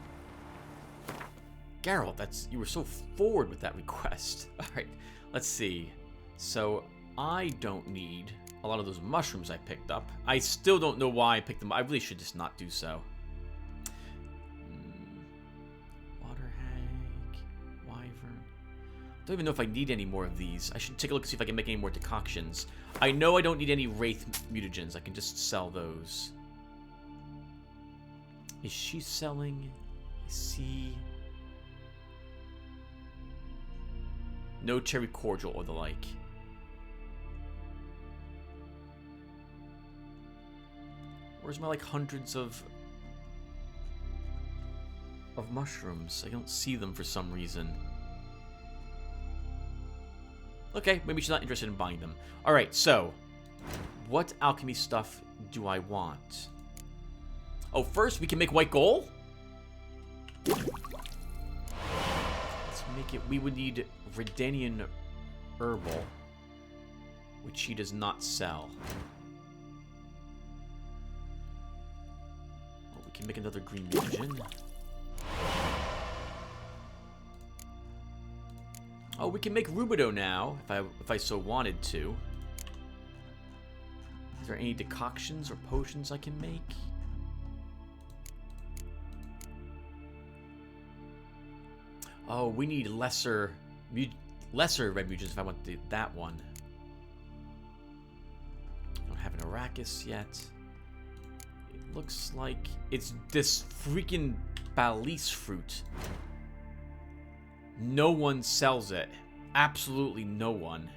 Geralt, you were so forward with that request. Alright, let's see. So, I don't need a lot of those mushrooms I picked up. I still don't know why I picked them up. I really should just not do so. Water hag, wyvern. Don't even know if I need any more of these. I should take a look and see if I can make any more decoctions. I know I don't need any wraith mutagens. I can just sell those. Is she selling? I see. No cherry cordial or the like. Where's my hundreds of mushrooms? I don't see them for some reason. Okay, maybe she's not interested in buying them. Alright, so what alchemy stuff do I want? Oh, first we can make white gold? Let's make it. We would need Redanian herbal, which he does not sell. Well, we can make another green mutagen. Oh, we can make Rubido now, if I so wanted to. Is there any decoctions or potions I can make? Oh, we need lesser red mutagens if I want to do that one. I don't have an Arrakis yet. It looks like it's this freaking Balis fruit. No one sells it. Absolutely no one.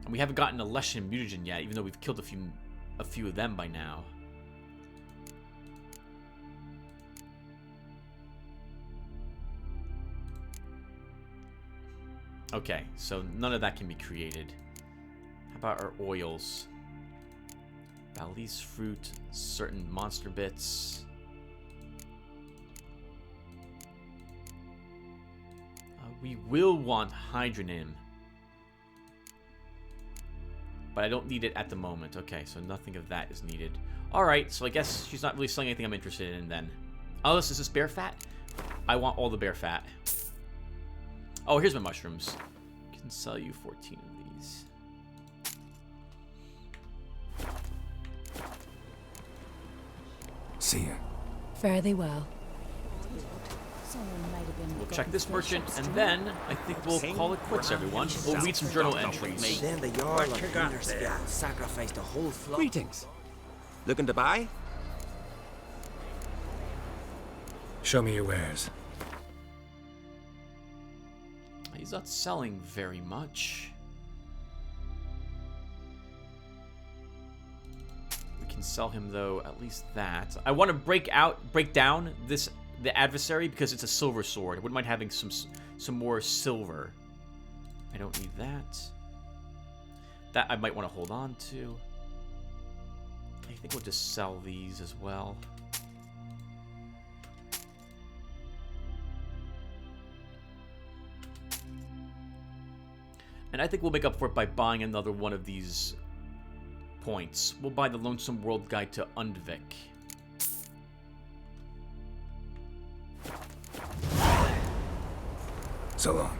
And we haven't gotten a Leshen mutagen yet, even though we've killed a few of them by now. Okay, so none of that can be created. How about our oils? Balis fruit, certain monster bits. We will want hydronym. But I don't need it at the moment. Okay, so nothing of that is needed. Alright, so I guess she's not really selling anything I'm interested in then. Unless this is bear fat? I want all the bear fat. Oh, here's my mushrooms. I can sell you 14 of these. See ya. Fare thee well. We'll check this merchant, and then I think we'll call it quits, everyone. We'll read some journal entries. Then the Jarl of Rivia sacrificed a whole flock. Greetings. Looking to buy? Show me your wares. He's not selling very much. We can sell him, though, at least that. I want to break down the adversary because it's a silver sword. I wouldn't mind having some more silver. I don't need that. That I might want to hold on to. I think we'll just sell these as well. And I think we'll make up for it by buying another one of these points. We'll buy the Lonesome World Guide to Undvik. So long.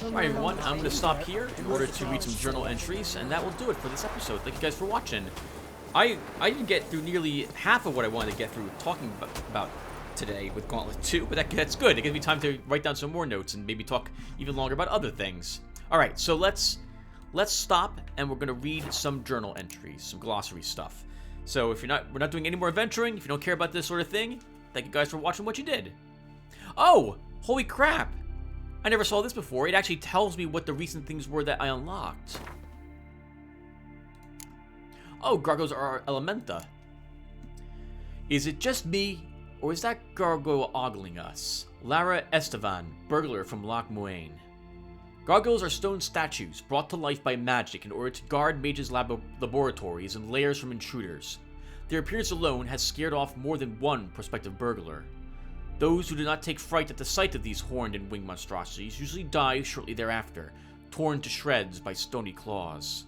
Alright everyone, I'm going to stop here in order to read some journal entries, and that will do it for this episode. Thank you guys for watching. I didn't get through nearly half of what I wanted to get through talking about today with Gauntlet 2, but that's good. It gives me time to write down some more notes and maybe talk even longer about other things. Alright, so let's stop, and we're going to read some journal entries, some glossary stuff. So if we're not doing any more adventuring, if you don't care about this sort of thing, thank you guys for watching what you did. Oh, holy crap. I never saw this before. It actually tells me what the recent things were that I unlocked. Oh, gargoyles are Elementa. Is it just me, or is that gargoyle ogling us? Lara Estevan, burglar from Loch Muain. Gargoyles are stone statues brought to life by magic in order to guard mages' laboratories and lairs from intruders. Their appearance alone has scared off more than one prospective burglar. Those who do not take fright at the sight of these horned and winged monstrosities usually die shortly thereafter, torn to shreds by stony claws.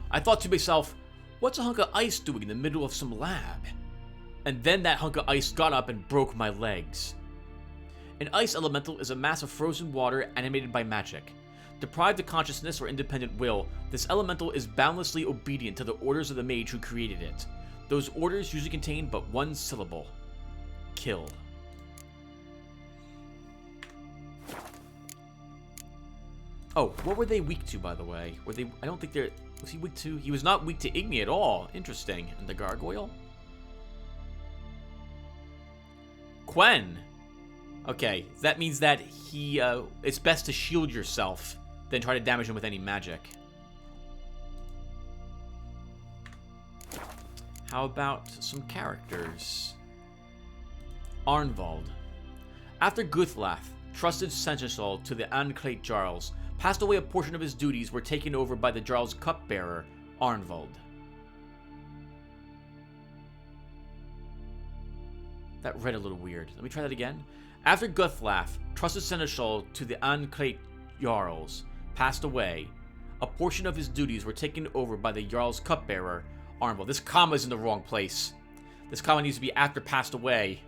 I thought to myself, what's a hunk of ice doing in the middle of some lab? And then that hunk of ice got up and broke my legs. An ice elemental is a mass of frozen water animated by magic. Deprived of consciousness or independent will, this elemental is boundlessly obedient to the orders of the mage who created it. Those orders usually contain but one syllable. Kill. Oh, what were they weak to, by the way? Were they... I don't think they're... Was he weak to... He was not weak to Igni at all. Interesting. And the gargoyle? Quen. Okay, that means that he... it's best to shield yourself than try to damage him with any magic. How about some characters? Arnvald. After Guthlath, trusted seneschal to the Ancrate Jarls, passed away, a portion of his duties were taken over by the Jarl's cupbearer, Arnvald. That read a little weird. Let me try that again. After Guthlaf, trusted seneschal to the Ancrate Jarls, passed away, a portion of his duties were taken over by the Jarl's cupbearer, Arnvald. This comma's in the wrong place. This comma needs to be after passed away.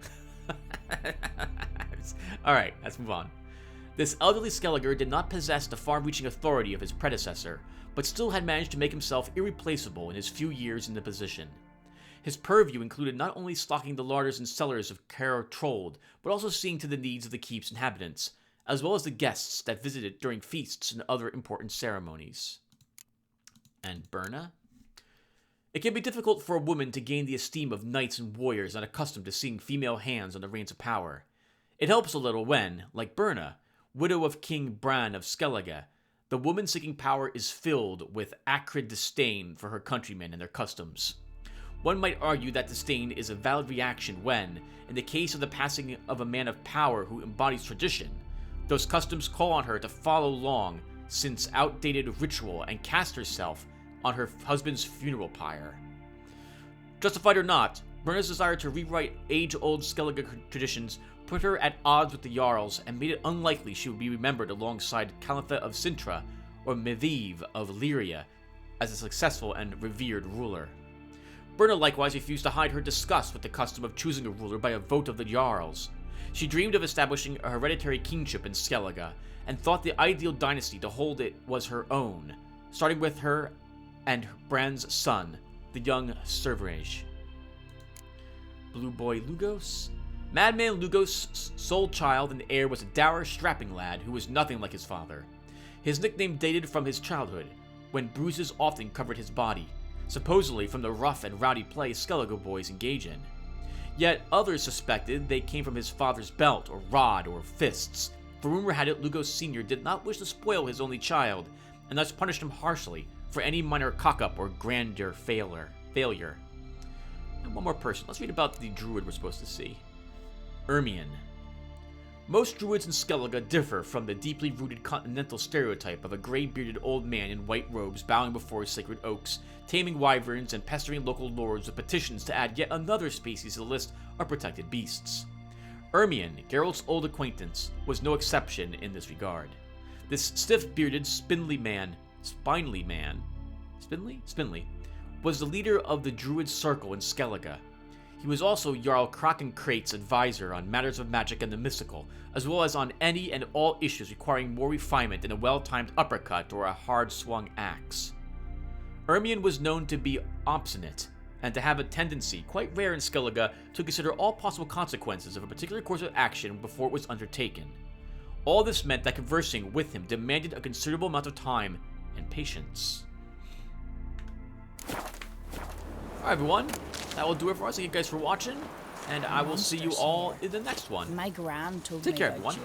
Alright, let's move on. This elderly Skelliger did not possess the far-reaching authority of his predecessor, but still had managed to make himself irreplaceable in his few years in the position. His purview included not only stocking the larders and cellars of Caer Trold, but also seeing to the needs of the keep's inhabitants, as well as the guests that visited during feasts and other important ceremonies. And Birna? It can be difficult for a woman to gain the esteem of knights and warriors unaccustomed to seeing female hands on the reins of power. It helps a little when, like Birna, widow of King Bran of Skellige, the woman seeking power is filled with acrid disdain for her countrymen and their customs. One might argue that disdain is a valid reaction when, in the case of the passing of a man of power who embodies tradition, those customs call on her to follow long since outdated ritual and cast herself on her husband's funeral pyre. Justified or not, Birna's desire to rewrite age-old Skellige traditions put her at odds with the Jarls and made it unlikely she would be remembered alongside Caliphate of Sintra or Medivh of Lyria as a successful and revered ruler. Birna likewise refused to hide her disgust with the custom of choosing a ruler by a vote of the Jarls. She dreamed of establishing a hereditary kingship in Skellige, and thought the ideal dynasty to hold it was her own, starting with her and Bran's son, the young Servrej. Blue Boy Lugos? Madman Lugos' sole child and heir was a dour, strapping lad who was nothing like his father. His nickname dated from his childhood, when bruises often covered his body, supposedly from the rough and rowdy play Skellige boys engage in. Yet others suspected they came from his father's belt or rod or fists, for rumor had it Lugos Sr. did not wish to spoil his only child, and thus punished him harshly for any minor cock-up or grandeur failure. And one more person. Let's read about the druid we're supposed to see. Ermion. Most druids in Skellige differ from the deeply rooted continental stereotype of a gray-bearded old man in white robes bowing before sacred oaks, taming wyverns, and pestering local lords with petitions to add yet another species to the list of protected beasts. Ermion, Geralt's old acquaintance, was no exception in this regard. This stiff-bearded, spindly man, was the leader of the Druid Circle in Skellige. He was also Jarl Krakenkrate's advisor on matters of magic and the mystical, as well as on any and all issues requiring more refinement than a well-timed uppercut or a hard-swung axe. Ermion was known to be obstinate, and to have a tendency, quite rare in Skellige, to consider all possible consequences of a particular course of action before it was undertaken. All this meant that conversing with him demanded a considerable amount of time and patience. Alright everyone, that will do it for us. Thank you guys for watching, and I will see you all in the next one. My gran told Take me care about everyone. you.